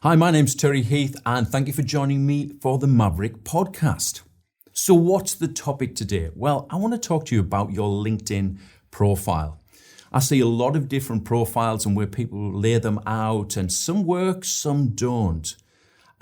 Hi, my name's 𝗲𝗂𝗍𝗂 and thank you for joining me for the Maverrik podcast. So what's the topic today? Well, I want to talk to you about your LinkedIn profile. I see a lot of different profiles and where people lay them out, and some work, some don't.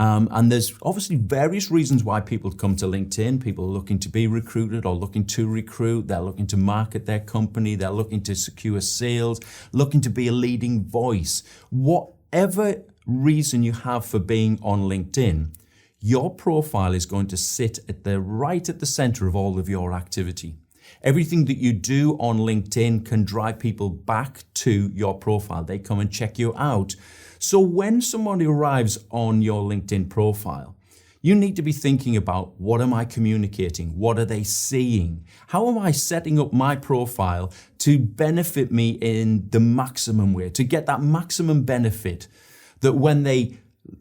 And there's obviously various reasons why people come to LinkedIn. People are looking to be recruited or looking to recruit. They're looking to market their company. They're looking to secure sales, looking to be a leading voice. Whatever reason you have for being on LinkedIn, your profile is going to sit right at the center of all of your activity. Everything that you do on LinkedIn can drive people back to your profile. They come and check you out. So when somebody arrives on your LinkedIn profile, you need to be thinking about, what am I communicating? What are they seeing? How am I setting up my profile to benefit me in the maximum way, to get that maximum benefit? That when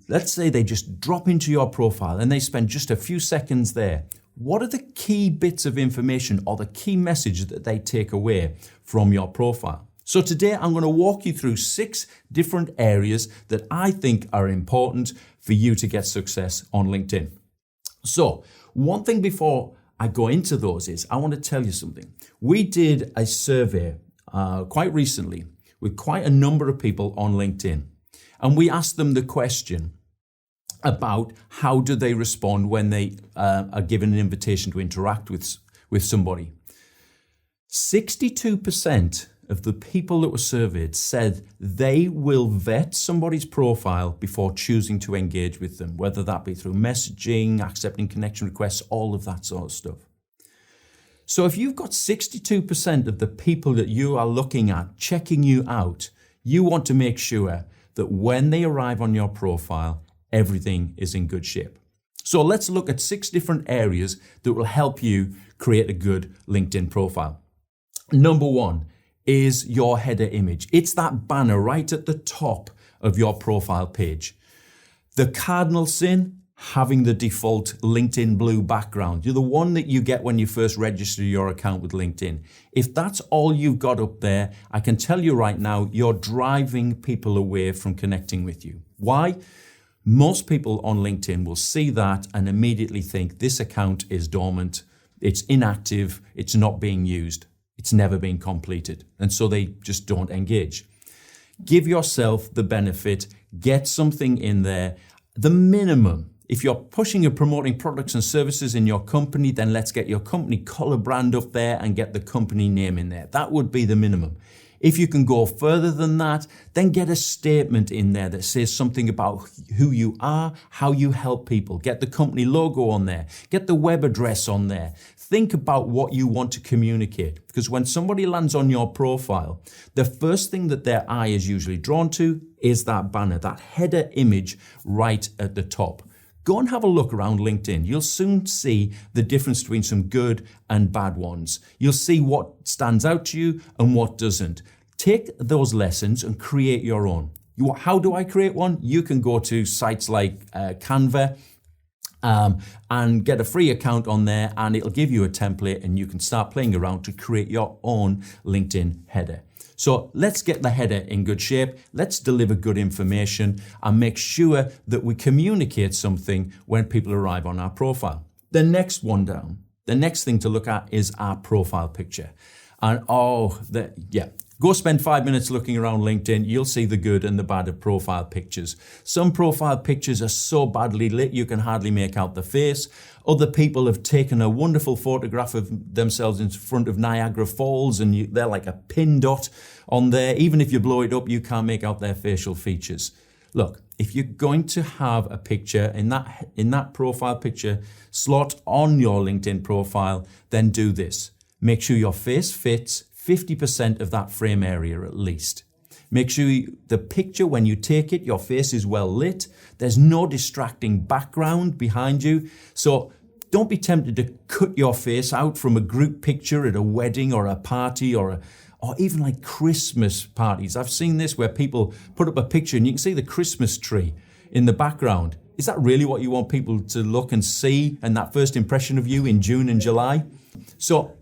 let's say they just drop into your profile and they spend just a few seconds there, what are the key bits of information or the key message that they take away from your profile? So today I'm going to walk you through 6 different areas that I think are important for you to get success on LinkedIn. So one thing before I go into those is I want to tell you something. We did a survey quite recently with quite a number of people on LinkedIn. And we asked them the question about how do they respond when they are given an invitation to interact with somebody. 62% of the people that were surveyed said they will vet somebody's profile before choosing to engage with them, whether that be through messaging, accepting connection requests, all of that sort of stuff. So if you've got 62% of the people that you are looking at checking you out, you want to make sure that when they arrive on your profile, everything is in good shape. So let's look at 6 different areas that will help you create a good LinkedIn profile. Number 1 is your header image. It's that banner right at the top of your profile page. The cardinal sin, having the default LinkedIn blue background. You're the one that you get when you first register your account with LinkedIn. If that's all you've got up there, I can tell you right now, you're driving people away from connecting with you. Why? Most people on LinkedIn will see that and immediately think this account is dormant, it's inactive, it's not being used, it's never been completed. And so they just don't engage. Give yourself the benefit, get something in there, the minimum. If you're pushing and promoting products and services in your company, then let's get your company color brand up there and get the company name in there. That would be the minimum. If you can go further than that, then get a statement in there that says something about who you are, how you help people. Get the company logo on there. Get the web address on there. Think about what you want to communicate, because when somebody lands on your profile, the first thing that their eye is usually drawn to is that banner, that header image right at the top. Go and have a look around LinkedIn. You'll soon see the difference between some good and bad ones. You'll see what stands out to you and what doesn't. Take those lessons and create your own. How do I create one? You can go to sites like Canva and get a free account on there, and it'll give you a template and you can start playing around to create your own LinkedIn header. So let's get the header in good shape. Let's deliver good information and make sure that we communicate something when people arrive on our profile. The next thing to look at is our profile picture. And go spend 5 minutes looking around LinkedIn. You'll see the good and the bad of profile pictures. Some profile pictures are so badly lit you can hardly make out the face. Other people have taken a wonderful photograph of themselves in front of Niagara Falls and they're like a pin dot on there. Even if you blow it up, you can't make out their facial features. Look, if you're going to have a picture in that profile picture slot on your LinkedIn profile, then do this. Make sure your face fits 50% of that frame area at least. Make sure the picture, when you take it, your face is well lit. There's no distracting background behind you. So don't be tempted to cut your face out from a group picture at a wedding or a party or even like Christmas parties. I've seen this where people put up a picture and you can see the Christmas tree in the background. Is that really what you want people to look and see and that first impression of you in June and July? So,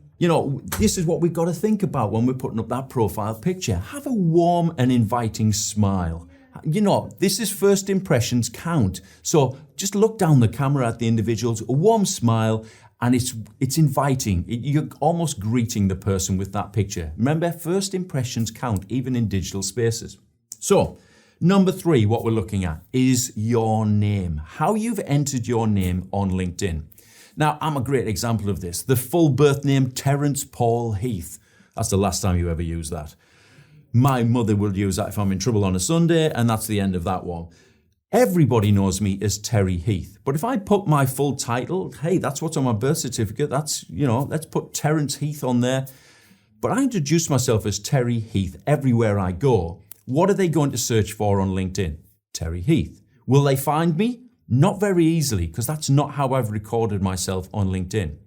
this is what we've got to think about when we're putting up that profile picture. Have a warm and inviting smile. This is first impressions count. So just look down the camera at the individuals, a warm smile, and it's inviting. You're almost greeting the person with that picture. Remember, first impressions count, even in digital spaces. So, number 3, what we're looking at is your name. How you've entered your name on LinkedIn. Now, I'm a great example of this. The full birth name, Terence Paul Heath. That's the last time you ever use that. My mother will use that if I'm in trouble on a Sunday, and that's the end of that one. Everybody knows me as Terry Heath. But if I put my full title, hey, that's what's on my birth certificate. That's, let's put Terence Heath on there. But I introduce myself as Terry Heath everywhere I go. What are they going to search for on LinkedIn? Terry Heath. Will they find me? Not very easily, because that's not how I've recorded myself on LinkedIn.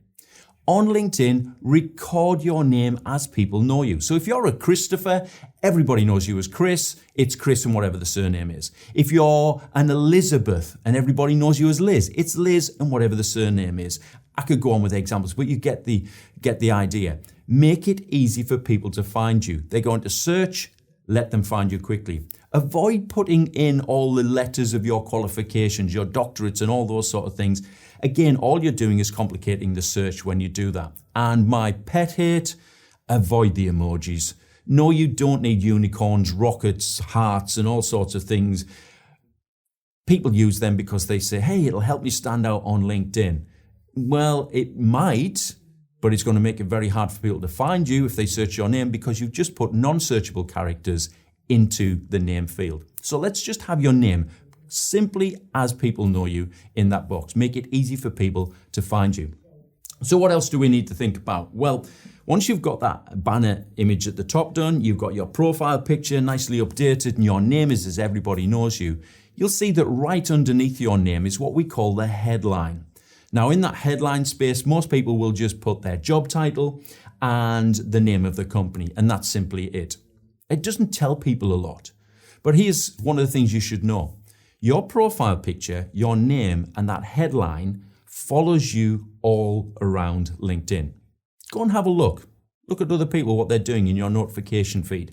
On LinkedIn, record your name as people know you. So if you're a Christopher, everybody knows you as Chris. It's Chris and whatever the surname is. If you're an Elizabeth and everybody knows you as Liz, it's Liz and whatever the surname is. I could go on with examples, but you get the idea. Make it easy for people to find you. They're going to search, let them find you quickly. Avoid putting in all the letters of your qualifications, your doctorates and all those sort of things. Again, all you're doing is complicating the search when you do that. And my pet hate, avoid the emojis. No, you don't need unicorns, rockets, hearts, and all sorts of things. People use them because they say, hey, it'll help me stand out on LinkedIn. Well, it might, but it's going to make it very hard for people to find you if they search your name because you've just put non-searchable characters into the name field. So let's just have your name simply as people know you in that box. Make it easy for people to find you. So what else do we need to think about? Well, once you've got that banner image at the top done, you've got your profile picture nicely updated and your name is as everybody knows you, you'll see that right underneath your name is what we call the headline. Now in that headline space, most people will just put their job title and the name of the company, and that's simply it. It doesn't tell people a lot. But here's one of the things you should know. Your profile picture, your name, and that headline follows you all around LinkedIn. Go and have a look. Look at other people, what they're doing in your notification feed.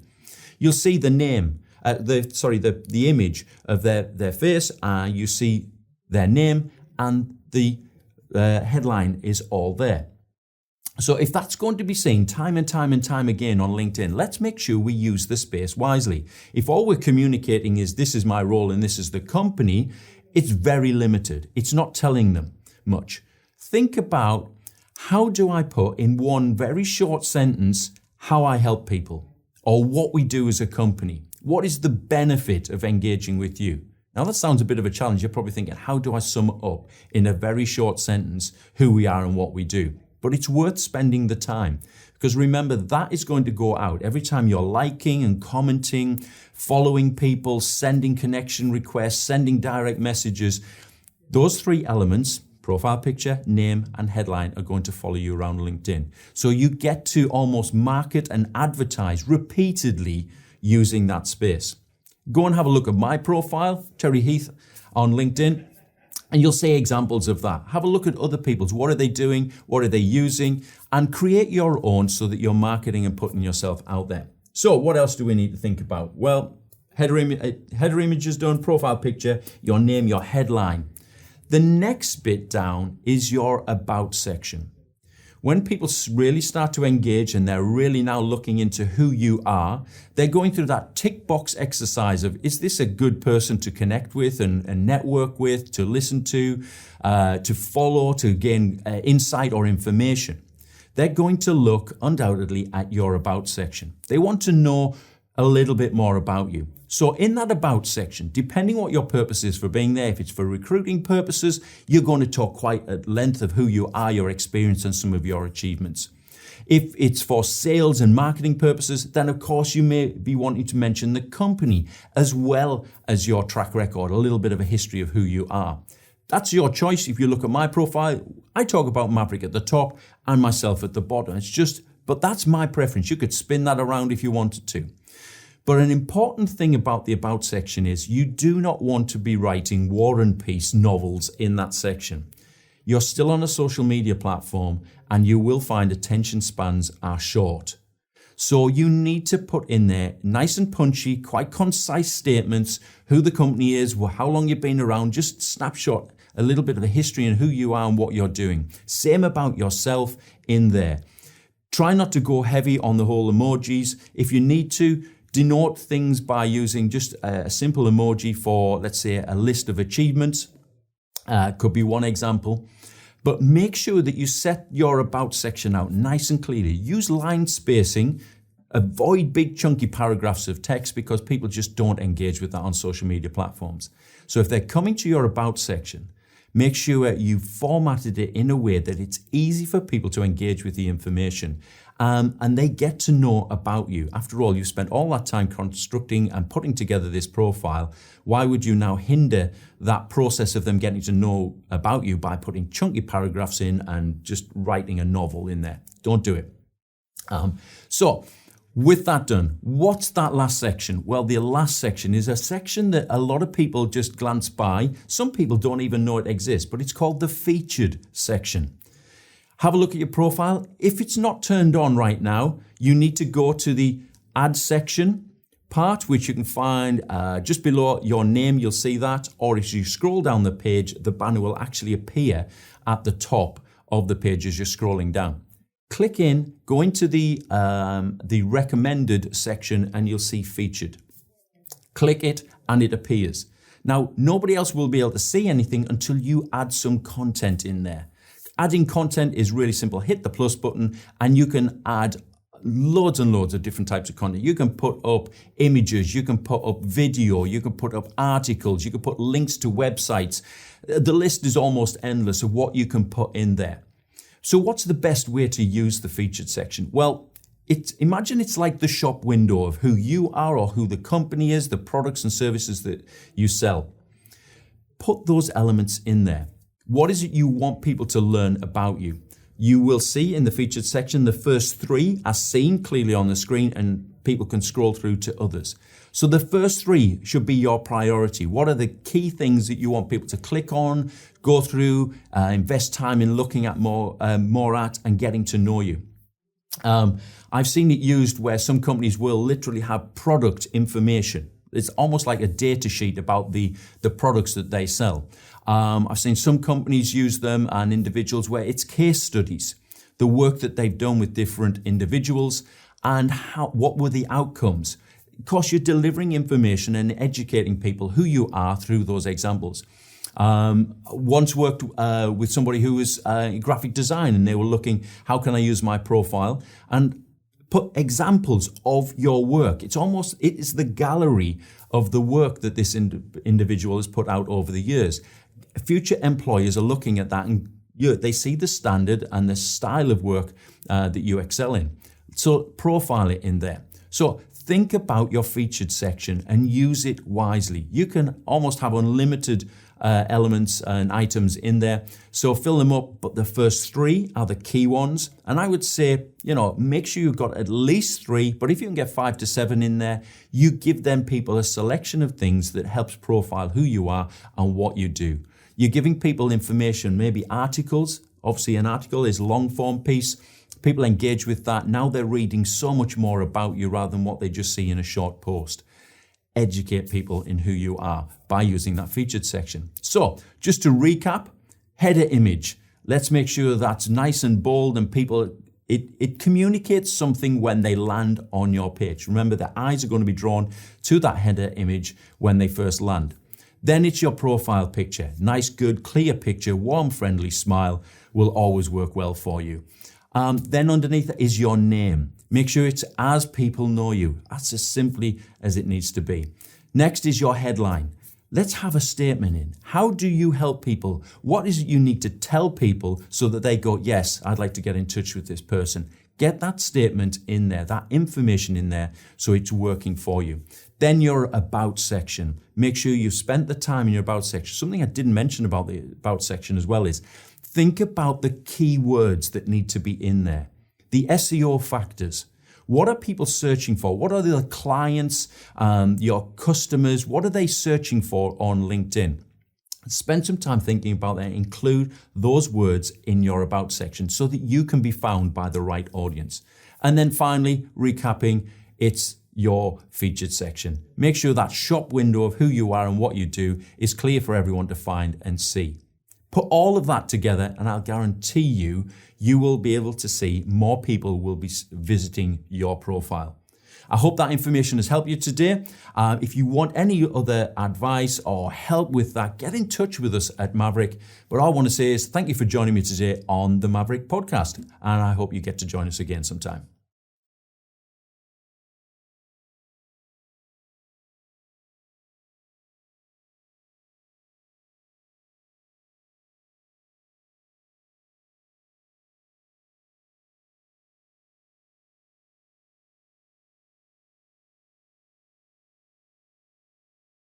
You'll see the name, the image of their face, you see their name, and the headline is all there. So if that's going to be seen time and time and time again on LinkedIn, let's make sure we use the space wisely. If all we're communicating is this is my role and this is the company, it's very limited. It's not telling them much. Think about how do I put in one very short sentence how I help people or what we do as a company. What is the benefit of engaging with you? Now that sounds a bit of a challenge. You're probably thinking, how do I sum up in a very short sentence who we are and what we do? But it's worth spending the time because remember that is going to go out every time you're liking and commenting, following people, sending connection requests, sending direct messages. Those 3 elements, profile picture, name, and headline, are going to follow you around LinkedIn. So you get to almost market and advertise repeatedly using that space. Go and have a look at my profile, Terry Heath, on LinkedIn. And you'll see examples of that. Have a look at other people's. What are they doing? What are they using? And create your own so that you're marketing and putting yourself out there. So what else do we need to think about? Well, header image is done, profile picture, your name, your headline. The next bit down is your about section. When people really start to engage and they're really now looking into who you are, they're going through that tick box exercise of, is this a good person to connect with and network with, to listen to follow, to gain insight or information? They're going to look undoubtedly at your about section. They want to know a little bit more about you. So in that about section, depending what your purpose is for being there, if it's for recruiting purposes, you're going to talk quite at length of who you are, your experience, and some of your achievements. If it's for sales and marketing purposes, then of course you may be wanting to mention the company as well as your track record, a little bit of a history of who you are. That's your choice. If you look at my profile, I talk about Maverrik at the top and myself at the bottom. But that's my preference. You could spin that around if you wanted to. But an important thing about the about section is you do not want to be writing War and Peace novels in that section. You're still on a social media platform and you will find attention spans are short. So you need to put in there nice and punchy, quite concise statements, who the company is, how long you've been around, just snapshot a little bit of the history and who you are and what you're doing. Same about yourself in there. Try not to go heavy on the whole emojis. If you need to, denote things by using just a simple emoji for, let's say, a list of achievements. Could be one example. But make sure that you set your about section out nice and clearly. Use line spacing. Avoid big chunky paragraphs of text because people just don't engage with that on social media platforms. So if they're coming to your about section, make sure you've formatted it in a way that it's easy for people to engage with the information and they get to know about you. After all, you've spent all that time constructing and putting together this profile. Why would you now hinder that process of them getting to know about you by putting chunky paragraphs in and just writing a novel in there? Don't do it. So with that done, what's that last section? Well, the last section is a section that a lot of people just glance by. Some people don't even know it exists, but it's called the featured section. Have a look at your profile. If it's not turned on right now, you need to go to the add section part, which you can find just below your name. You'll see that. Or if you scroll down the page, the banner will actually appear at the top of the page as you're scrolling down. Click in, go into the recommended section and you'll see featured. Click it and it appears. Now, nobody else will be able to see anything until you add some content in there. Adding content is really simple. Hit the plus button and you can add loads and loads of different types of content. You can put up images, you can put up video, you can put up articles, you can put links to websites. The list is almost endless of what you can put in there. So what's the best way to use the featured section? Well, imagine it's like the shop window of who you are or who the company is, the products and services that you sell. Put those elements in there. What is it you want people to learn about you? You will see in the featured section, the first three are seen clearly on the screen and people can scroll through to others. So the first three should be your priority. What are the key things that you want people to click on, go through, invest time in looking at more at and getting to know you? I've seen it used where some companies will literally have product information. It's almost like a data sheet about the products that they sell. I've seen some companies use them and individuals where it's case studies, the work that they've done with different individuals and what were the outcomes. Of course, you're delivering information and educating people who you are through those examples. Once worked with somebody who was graphic design and they were looking, how can I use my profile? And put examples of your work. It is the gallery of the work that this individual has put out over the years. Future employers are looking at that and they see the standard and the style of work that you excel in. So profile it in there. So think about your featured section and use it wisely. You can almost have unlimited elements and items in there. So fill them up, but the first three are the key ones. And I would say, make sure you've got at least three, but if you can get 5 to 7 in there, you give them people a selection of things that helps profile who you are and what you do. You're giving people information, maybe articles. Obviously, an article is a long form piece. People engage with that. Now they're reading so much more about you rather than what they just see in a short post. Educate people in who you are by using that featured section. So just to recap, header image. Let's make sure that's nice and bold and people, it communicates something when they land on your page. Remember, their eyes are going to be drawn to that header image when they first land. Then it's your profile picture. Nice, good, clear picture, warm, friendly smile will always work well for you. Then underneath it is your name. Make sure it's as people know you. That's as simply as it needs to be. Next is your headline. Let's have a statement in. How do you help people? What is it you need to tell people so that they go, yes, I'd like to get in touch with this person. Get that statement in there, that information in there so it's working for you. Then your about section. Make sure you've spent the time in your about section. Something I didn't mention about the about section as well is think about the key words that need to be in there. The SEO factors. What are people searching for? What are the clients, your customers? What are they searching for on LinkedIn? Spend some time thinking about that. Include those words in your about section so that you can be found by the right audience. And then finally, recapping, it's your featured section. Make sure that shop window of who you are and what you do is clear for everyone to find and see. Put all of that together and I'll guarantee you will be able to see more people will be visiting your profile. I hope that information has helped you today. If you want any other advice or help with that, get in touch with us at Maverrik. But all I want to say is thank you for joining me today on the Maverrik podcast, and I hope you get to join us again sometime.